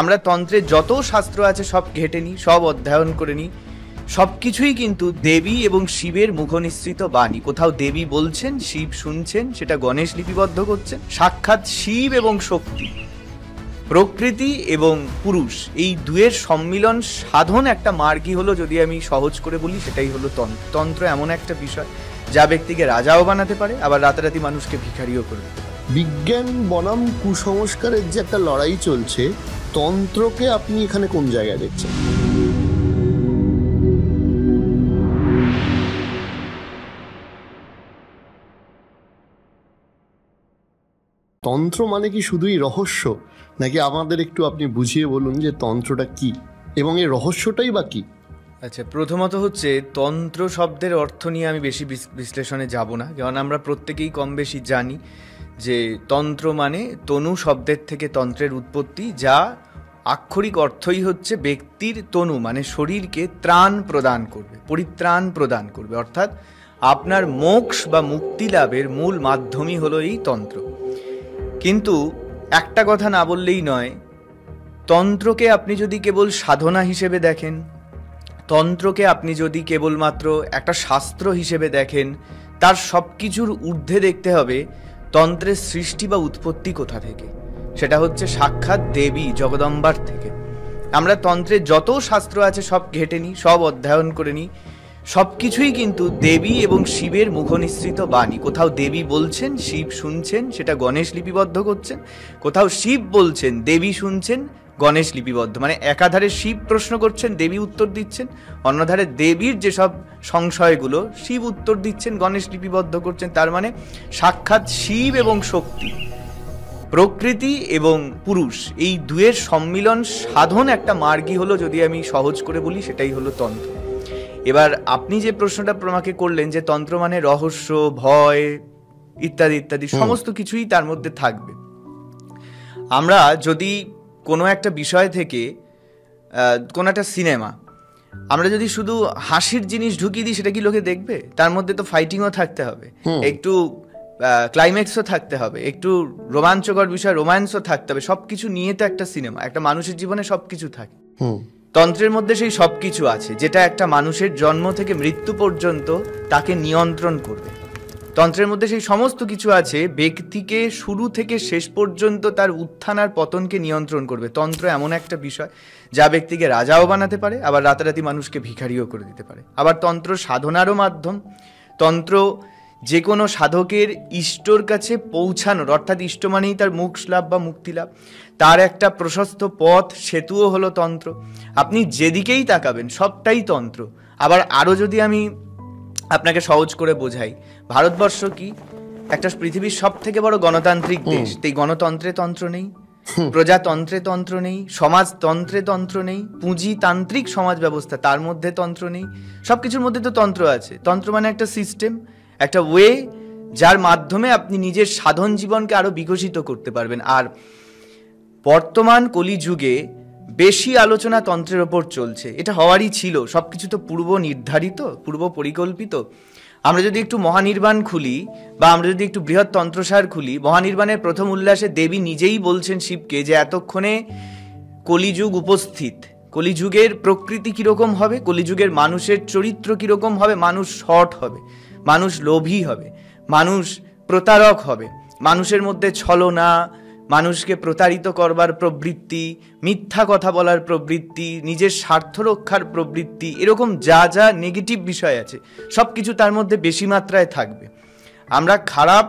আমরা তন্ত্রের যত শাস্ত্র আছে সব ঘেটে নিই, সব অধ্যয়ন করে নিই, সবকিছুই কিন্তু দেবী এবং শিবের মুখনিসৃত বাণী। কোথাও দেবী বলছেন, শিব শুনছেন, সেটা গণেশ লিপিবদ্ধ করছেন। সাক্ষাৎ শিব এবং শক্তি, প্রকৃতি এবং পুরুষ, এই দুয়ের সম্মিলন সাধন একটা মার্গই হলো, যদি আমি সহজ করে বলি, সেটাই হলো তন্ত্র। তন্ত্র এমন একটা বিষয় যা ব্যক্তিকে রাজাও বানাতে পারে, আবার রাতারাতি মানুষকে ভিখারিও করে দিতে পারে। বিজ্ঞান বনাম কুসংস্কারের যে একটা লড়াই চলছে, তন্ত্রকে আপনি এখানে কোন জায়গায় দেখছেন? তন্ত্র মানে কি শুধুই রহস্য, নাকি আমাদের একটু আপনি বুঝিয়ে বলুন যে তন্ত্রটা কি এবং এই রহস্যটাই বা কি? আচ্ছা, প্রথমত হচ্ছে তন্ত্র শব্দের অর্থ নিয়ে আমি বেশি বিশ্লেষণে যাব না, কারণ আমরা প্রত্যেকেই কম বেশি জানি যে তন্ত্র মানে তনু শব্দের থেকে তন্ত্রের উৎপত্তি, যা আক্ষরিক অর্থই হচ্ছে ব্যক্তির তনু মানে শরীরকে ত্রাণ প্রদান করবে, পরিত্রাণ প্রদান করবে, অর্থাৎ আপনার মোক্ষ বা মুক্তি লাভের মূল মাধ্যমই হলো এই তন্ত্র। কিন্তু একটা কথা না বললেই নয়, তন্ত্রকে আপনি যদি কেবল সাধনা হিসেবে দেখেন, তন্ত্রকে আপনি যদি কেবলমাত্র একটা শাস্ত্র হিসেবে দেখেন, তার সব কিছুর ঊর্ধ্বে দেখতে হবে তন্ত্রের সৃষ্টি বা উৎপত্তি কোথা থেকে। সেটা হচ্ছে সাক্ষাৎ দেবী জগদম্বার থেকে। আমরা তন্ত্রের যত শাস্ত্র আছে সব ঘেটে নিই, সব অধ্যয়ন করে নিই, সবকিছুই কিন্তু দেবী এবং শিবের মুখনিসৃত বাণী। কোথাও দেবী বলছেন, শিব শুনছেন, সেটা গণেশ লিপিবদ্ধ করছেন। কোথাও শিব বলছেন, দেবী শুনছেন, গণেশ লিপিবদ্ধ। মানে একাধারে শিব প্রশ্ন করছেন, দেবী উত্তর দিচ্ছেন, অন্যধারে দেবীর যেসব সংশয়গুলো শিব উত্তর দিচ্ছেন, গণেশ লিপিবদ্ধ করছেন। তার মানে সাক্ষাৎ শিব এবং শক্তি, প্রকৃতি এবং পুরুষ, এই দুয়ের সম্মিলন সাধন একটা মার্গই হলো, যদি আমি সহজ করে বলি, সেটাই হলো তন্ত্র। এবার আপনি যে প্রশ্নটা আমাকে করলেন যে তন্ত্র মানে রহস্য, ভয় ইত্যাদি ইত্যাদি, সমস্ত কিছুই তার মধ্যে থাকবে। আমরা যদি কোনো একটা বিষয় থেকে, কোনো একটা সিনেমা, আমরা যদি শুধু হাসির জিনিস ঢুকিয়ে দিই, সেটা কি লোকে দেখবে? তার মধ্যে তো ফাইটিংও থাকতে হবে, একটু ক্লাইম্যাক্সও থাকতে হবে, একটু রোমাঞ্চকর বিষয়, রোম্যান্সও থাকতে হবে। সবকিছু নিয়ে তো একটা সিনেমা। একটা মানুষের জীবনে সবকিছু থাকে। তন্ত্রের মধ্যে সেই সবকিছু আছে, যেটা একটা মানুষের জন্ম থেকে মৃত্যু পর্যন্ত তাকে নিয়ন্ত্রণ করবে। তন্ত্রের মধ্যে সেই সমস্ত কিছু আছে, ব্যক্তিকে শুরু থেকে শেষ পর্যন্ত তার উত্থান আর পতনকে নিয়ন্ত্রণ করবে। তন্ত্র এমন একটা বিষয় যা ব্যক্তিকে রাজাও বানাতে পারে, আবার রাতারাতি মানুষকে ভিখারিও করে দিতে পারে। আবার তন্ত্র সাধনারও মাধ্যম। তন্ত্র যে কোনো সাধকের ইষ্টর কাছে পৌঁছানোর, অর্থাৎ ইষ্ট মানেই তার মোক্ষ লাভ বা মুক্তি লাভ, তার একটা প্রশস্ত পথ, সেতুও হলো তন্ত্র। আপনি যেদিকেই তাকাবেন সবটাই তন্ত্র। আবার আরও যদি আমি আপনাকে সহজ করে বোঝাই, ভারতবর্ষ কি একটা পৃথিবীর সব থেকে বড় গণতান্ত্রিক দেশ। এই গণতন্ত্রে তন্ত্র নেই, প্রজাতন্ত্রে তন্ত্র নেই, সমাজতন্ত্রে তন্ত্র নেই, পুঁজিতান্ত্রিক সমাজ ব্যবস্থা, তার মধ্যে তন্ত্র নেই। সব কিছুর মধ্যে তো তন্ত্র আছে। তন্ত্র মানে একটা সিস্টেম, একটা ওয়ে, যার মাধ্যমে আপনি নিজের সাধন জীবনকে আরো বিকশিত করতে পারবেন। আর বর্তমান কলিযুগে বেশি আলোচনা তন্ত্রের ওপর চলছে। এটা হওয়ারই ছিল, সবকিছু তো পূর্ব নির্ধারিত, পূর্ব পরিকল্পিত। আমরা যদি একটু মহানির্বাণ খুলি, বা আমরা যদি একটু বৃহৎ তন্ত্রসার খুলি, মহানির্বাণের প্রথম উল্লাসে দেবী নিজেই বলছেন শিবকে যে এতক্ষণে কলিযুগ উপস্থিত, কলিযুগের প্রকৃতি কিরকম হবে, কলিযুগের মানুষের চরিত্র কিরকম হবে, মানুষ শর্ট হবে, মানুষ লোভী হবে, মানুষ প্রতারক হবে, মানুষের মধ্যে ছলনা, মানুষকে প্রতারিত করবার প্রবৃত্তি, মিথ্যা কথা বলার প্রবৃত্তি, নিজের স্বার্থ রক্ষার প্রবৃত্তি, এরকম যা যা নেগেটিভ বিষয় আছে সব কিছু তার মধ্যে বেশি মাত্রায় থাকবে। আমরা খারাপ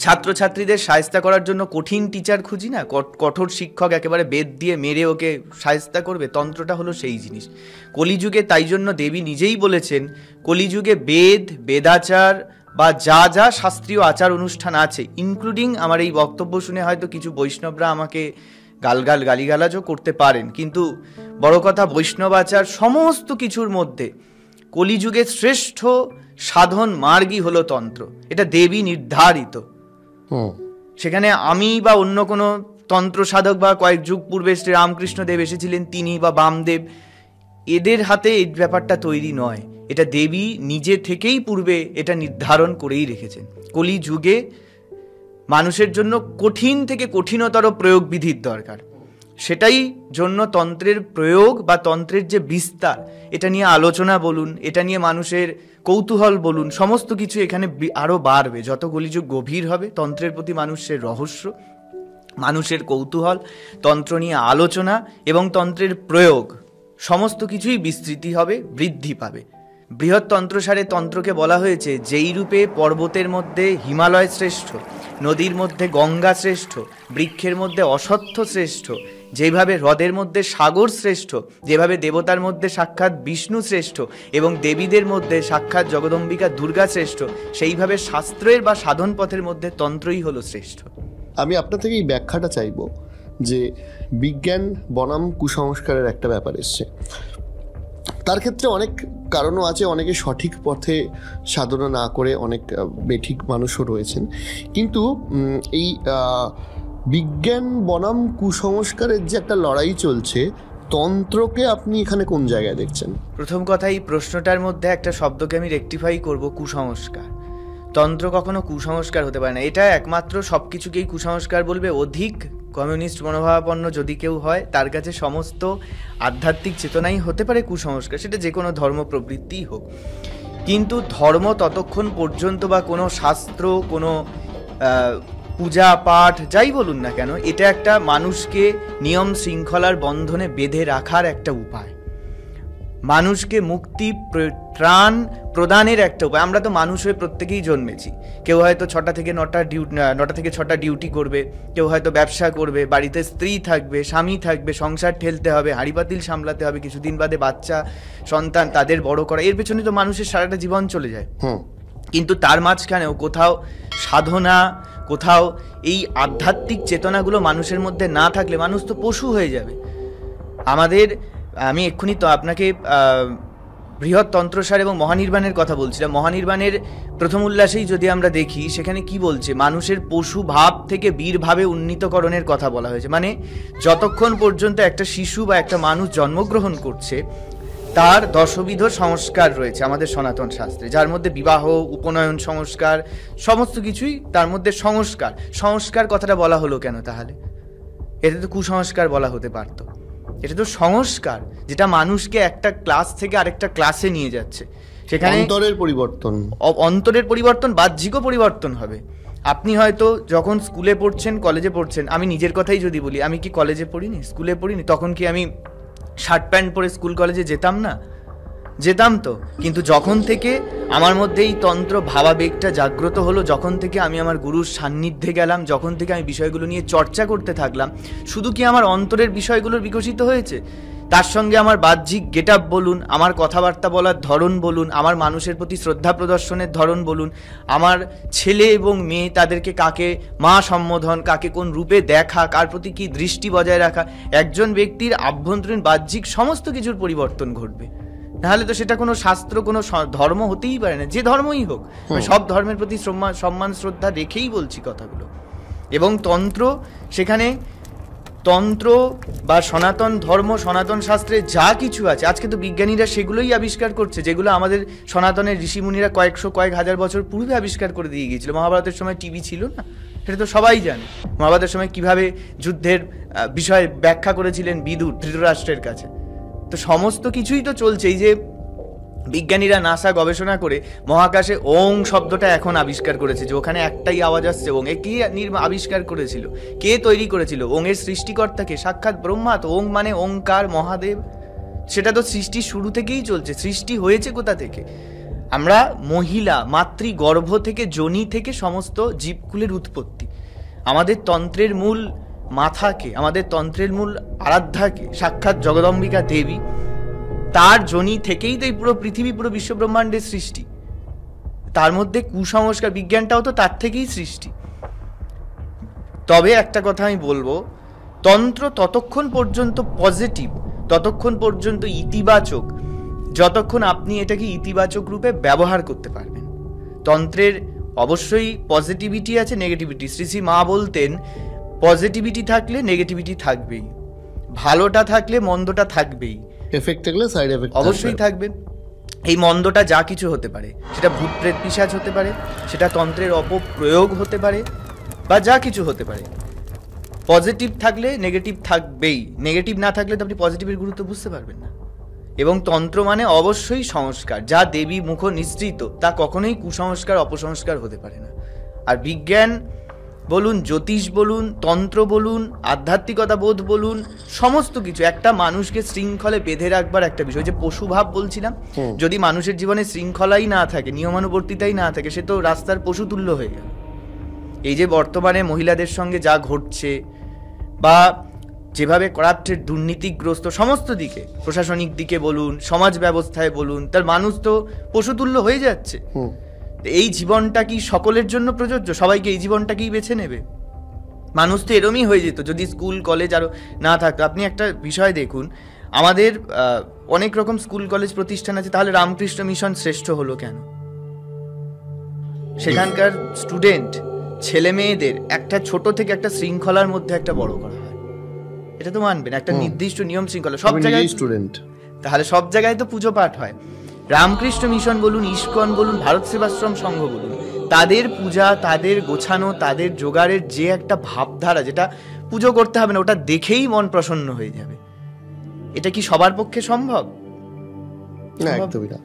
ছাত্রছাত্রীদের শায়েস্তা করার জন্য কঠিন টিচার খুঁজি না, কঠোর শিক্ষক একেবারে বেদ দিয়ে মেরে ওকে শায়েস্তা করবে। তন্ত্রটা হলো সেই জিনিস কলিযুগে। তাই জন্য দেবী নিজেই বলেছেন, কলিযুগে বেদ, বেদাচার বা যা যা শাস্ত্রীয় আচার অনুষ্ঠান আছে, ইনক্লুডিং আমার এই বক্তব্য শুনে হয়তো কিছু বৈষ্ণবরা আমাকে গালিগালাজও করতে পারেন, কিন্তু বড় কথা, বৈষ্ণব আচার সমস্ত কিছুর মধ্যে কলিযুগের শ্রেষ্ঠ সাধন মার্গই হলো তন্ত্র। এটা দেবী নির্ধারিত। সেখানে আমি বা অন্য কোনো তন্ত্র সাধক বা কয়েক যুগ পূর্বে শ্রী রামকৃষ্ণ দেব এসেছিলেন, তিনি বা বামদেব, এদের হাতে এই ব্যাপারটা তৈরি নয়। এটা দেবী নিজে থেকেই পূর্বে এটা নির্ধারণ করেই রেখেছেন। কলিযুগে মানুষের জন্য কঠিন থেকে কঠিনতর প্রয়োগ বিধির দরকার। সেটাই জন্য তন্ত্রের প্রয়োগ বা তন্ত্রের যে বিস্তার, এটা নিয়ে আলোচনা বলুন, এটা নিয়ে মানুষের কৌতূহল বলুন, সমস্ত কিছু এখানে আরও বাড়বে। যত কলিযুগ গভীর হবে, তন্ত্রের প্রতি মানুষের রহস্য, মানুষের কৌতূহল, তন্ত্র নিয়ে আলোচনা এবং তন্ত্রের প্রয়োগ সমস্ত কিছুই বিস্তৃতি হবে, বৃদ্ধি পাবে। বৃহৎ তন্ত্রসারে তন্ত্রকে বলা হয়েছে, যেই রূপে পর্বতের মধ্যে হিমালয় শ্রেষ্ঠ, নদীর মধ্যে গঙ্গা শ্রেষ্ঠ, বৃক্ষের মধ্যে অশ্বত্থ শ্রেষ্ঠ, যেভাবে হ্রদের মধ্যে সাগর শ্রেষ্ঠ, যেভাবে দেবতার মধ্যে সাক্ষাৎ বিষ্ণু শ্রেষ্ঠ এবং দেবীদের মধ্যে সাক্ষাৎ জগদম্বিকা দুর্গা শ্রেষ্ঠ, সেইভাবে শাস্ত্রের বা সাধন পথের মধ্যে তন্ত্রই হলো শ্রেষ্ঠ। আমি আপনার থেকে এই ব্যাখ্যাটা চাইব যে বিজ্ঞান বনাম কুসংস্কারের একটা ব্যাপার এসছে, তার ক্ষেত্রে অনেক কারণও আছে। অনেকে সঠিক পথে সাধনা না করে অনেক বেঠিক মানুষও রয়েছেন, কিন্তু এই বিজ্ঞান বনাম কুসংস্কারের যে একটা লড়াই চলছে, তন্ত্রকে আপনি এখানে কোন জায়গায় দেখছেন? প্রথম কথা, এই প্রশ্নটার মধ্যে একটা শব্দকে আমি রেকটিফাই করব, কুসংস্কার। তন্ত্র কখনো কুসংস্কার হতে পারে না। এটা একমাত্র সব কিছুকেই কুসংস্কার বলবে অধিক কমিউনিস্ট মনোভাবাপন্ন যদি কেউ হয়, তার কাছে সমস্ত আধ্যাত্মিক চেতনাই হতে পারে কুসংস্কার, সেটা যে কোনো ধর্ম প্রবৃত্তিই হোক। কিন্তু ধর্ম ততক্ষণ পর্যন্ত বা কোনো শাস্ত্র, কোনো পূজা পাঠ যাই বলুন না কেন, এটা একটা মানুষকে নিয়ম শৃঙ্খলার বন্ধনে বেঁধে রাখার একটা উপায়, মানুষকে মুক্তি ত্রাণ প্রদানের একটা উপায়। আমরা তো মানুষ হয়ে প্রত্যেকেই জন্মেছি। কেউ হয়তো 6টা থেকে 6টা ডিউটি করবে, কেউ হয়তো ব্যবসা করবে, বাড়িতে স্ত্রী থাকবে, স্বামী থাকবে, সংসার ঠেলতে হবে, হাঁড়ি পাতিল সামলাতে হবে, কিছুদিন বাদে বাচ্চা সন্তান, তাদের বড় করা, এর পেছনে তো মানুষের সারাটা জীবন চলে যায়। কিন্তু তার মাঝখানেও কোথাও সাধনা, কোথাও এই আধ্যাত্মিক চেতনাগুলো মানুষের মধ্যে না থাকলে মানুষ তো পশু হয়ে যাবে। আমি এক্ষুনি তো আপনাকে বৃহৎ তন্ত্রসার এবং মহানির্বাণের কথা বলছিলাম। মহানির্বাণের প্রথম উল্লাসেই যদি আমরা দেখি, সেখানে কি বলছে, মানুষের পশু ভাব থেকে বীর ভাবে উন্নীতকরণের কথা বলা হয়েছে। মানে যতক্ষণ পর্যন্ত একটা শিশু বা একটা মানুষ জন্মগ্রহণ করছে, তার 10বিধ সংস্কার রয়েছে আমাদের সনাতন শাস্ত্রে, যার মধ্যে বিবাহ, উপনয়ন সংস্কার, সমস্ত কিছুই তার মধ্যে সংস্কার। সংস্কার কথাটা বলা হলো কেন তাহলে? এটা তো কুসংস্কার বলা হতে পারত। এটা তো সংস্কার, যেটা মানুষকে একটা ক্লাস থেকে আরেকটা ক্লাসে নিয়ে যাচ্ছে। সেখানে অন্তরের পরিবর্তন, বাহ্যিকও পরিবর্তন হবে। আপনি হয়তো যখন স্কুলে পড়ছেন, কলেজে পড়ছেন, আমি নিজের কথাই যদি বলি, আমি কি কলেজে পড়িনি, স্কুলে পড়িনি, তখন কি আমি শার্ট প্যান্ট পরে স্কুল কলেজে যেতাম না? যেতাম তো। কিন্তু যখন থেকে আমার মধ্যে এই তন্ত্র ভাবাবেগটা জাগ্রত হলো, যখন থেকে আমি আমার গুরুর সান্নিধ্যে গেলাম, যখন থেকে আমি বিষয়গুলো নিয়ে চর্চা করতে থাকলাম, শুধু কি আমার অন্তরের বিষয়গুলোর বিকশিত হয়েছে, তার সঙ্গে আমার বাহ্যিক গেট আপ বলুন, আমার কথাবার্তা বলার ধরন বলুন, আমার মানুষের প্রতি শ্রদ্ধা প্রদর্শনের ধরন বলুন, আমার ছেলে এবং মেয়ে, তাদেরকে কাকে মা সম্বোধন, কাকে কোন রূপে দেখা, কার প্রতি কি দৃষ্টি বজায় রাখা, একজন ব্যক্তির আভ্যন্তরীণ বাহ্যিক সমস্ত কিছুর পরিবর্তন ঘটবে। নাহলে তো সেটা কোনো শাস্ত্র, কোনো ধর্ম হতেই পারে না, যে ধর্মই হোক। সব ধর্মের প্রতি সম্মান শ্রদ্ধা রেখেই বলছি কথাগুলো। এবং তন্ত্র, সেখানে তন্ত্র বা সনাতন ধর্ম, সনাতন শাস্ত্রে যা কিছু আছে, আজকে তো বিজ্ঞানীরা সেগুলোই আবিষ্কার করছে, যেগুলো আমাদের সনাতনের ঋষিমুনিরা কয়েক হাজার বছর পূর্বে আবিষ্কার করে দিয়ে গিয়েছিল। মহাভারতের সময় টিভি ছিল না, সেটা তো সবাই জানে। মহাভারতের সময় কিভাবে যুদ্ধের বিষয়ে ব্যাখ্যা করেছিলেন বিদুর ধৃতরাষ্ট্রের কাছে। তো সমস্ত কিছুই তো চলছে। এই যে বিজ্ঞানীরা নাসা গবেষণা করে মহাকাশে ওং শব্দটা এখন আবিষ্কার করেছে, যে ওখানে একটাই আওয়াজ আসছে ওং। এ কে আবিষ্কার করেছিল, কে তৈরি করেছিল? ওংয়ের সৃষ্টিকর্তাকে, সাক্ষাৎ ব্রহ্মা। তো ওং মানে ওংকার, মহাদেব। সেটা তো সৃষ্টির শুরু থেকেই চলছে। সৃষ্টি হয়েছে কোথা থেকে? আমরা মহিলা মাতৃগর্ভ থেকে, যোনি থেকে সমস্ত জীবকুলের উৎপত্তি। আমাদের তন্ত্রের মূল মাথাকে, আমাদের তন্ত্রের মূল আরাধ্যাকে, সাক্ষাৎ জগদম্বিকা দেবী, তার যোনি থেকেই তো এই পুরো পৃথিবী, পুরো বিশ্বব্রহ্মাণ্ডের সৃষ্টি। তার মধ্যে কুসংস্কার, বিজ্ঞানটাও তো তার থেকেই সৃষ্টি। তবে একটা কথা আমি বলবো, তন্ত্র ততক্ষণ পর্যন্ত পজিটিভ, ততক্ষণ পর্যন্ত ইতিবাচক, যতক্ষণ আপনি এটাকে ইতিবাচক রূপে ব্যবহার করতে পারবেন। তন্ত্রের অবশ্যই পজিটিভিটি আছে, নেগেটিভিটি। শ্রী মা বলতেন, পজিটিভিটি থাকলে নেগেটিভিটি থাকবেই, ভালোটা থাকলে মন্দটা থাকবেই, এফেক্ট থাকলে সাইড এফেক্ট অবশ্যই থাকবে। এই মন্দটা যা কিছু হতে পারে, সেটা ভূত প্রেত পিশাচ হতে পারে, সেটা তন্ত্রের অপপ্রয়োগ হতে পারে, বা যা কিছু হতে পারে। পজিটিভ থাকলে নেগেটিভ থাকবেই, নেগেটিভ না থাকলে তো আপনি পজিটিভের গুরুত্ব বুঝতে পারবেন না। এবং তন্ত্র মানে অবশ্যই সংস্কার, যা দেবী মুখ নিঃসৃত তা কখনোই কুসংস্কার অপসংস্কার হতে পারে না। আর বিজ্ঞান বলুন, জ্যোতিষ বলুন, তন্ত্র বলুন, আধ্যাত্মিকতা বোধ বলুন, সমস্ত কিছু একটা মানুষকে শৃঙ্খলে বেঁধে রাখবার একটা বিষয়। যে পশুভাব বলছিলাম, যদি মানুষের জীবনে শৃঙ্খলাই না থাকে, নিয়মানুবর্তিতাই না থাকে, সে তো রাস্তার পশু তুল্য হয়ে গেল। এই যে বর্তমানে মহিলাদের সঙ্গে যা ঘটছে, বা যেভাবে করাপ্টেড, দুর্নীতিগ্রস্ত সমস্ত দিকে, প্রশাসনিক দিকে বলুন, সমাজ ব্যবস্থায় বলুন, তার মানুষ তো পশুতুল্য হয়ে যাচ্ছে। এই জীবনটা কি সকলের জন্য প্রযোজ্য? সবাইকে এই জীবনটাকেই বেছে নেবে? মানুষ তো এরমই হয়ে যেত যদি স্কুল কলেজ আরও না থাকতো। আপনি একটা বিষয় দেখুন, আমাদের অনেক রকম স্কুল কলেজ প্রতিষ্ঠান আছে, তাহলে রামকৃষ্ণ মিশন শ্রেষ্ঠ হলো কেন? সেখানকার স্টুডেন্ট ছেলে মেয়েদের একটা ছোট থেকে একটা শৃঙ্খলার মধ্যে একটা বড় করা হয়, এটা তো মানবেন, একটা নির্দিষ্ট নিয়ম শৃঙ্খলা সব জায়গায় স্টুডেন্ট, তাহলে সব জায়গায় তো পুজো পাঠ হয়। রামকৃষ্ণ মিশন বলুন, ইস্কন বলুন, ভারত সেবাশ্রম সংঘ বলুন, তাদের পূজা, তাদের গোছানো, তাদের জোগাড়ের যে একটা ভাবধারা, যেটা পুজো করতে হবে না, ওটা দেখেই মন প্রসন্ন হয়ে যাবে, এটা কি সবার পক্ষে সম্ভব? না, একদমই না।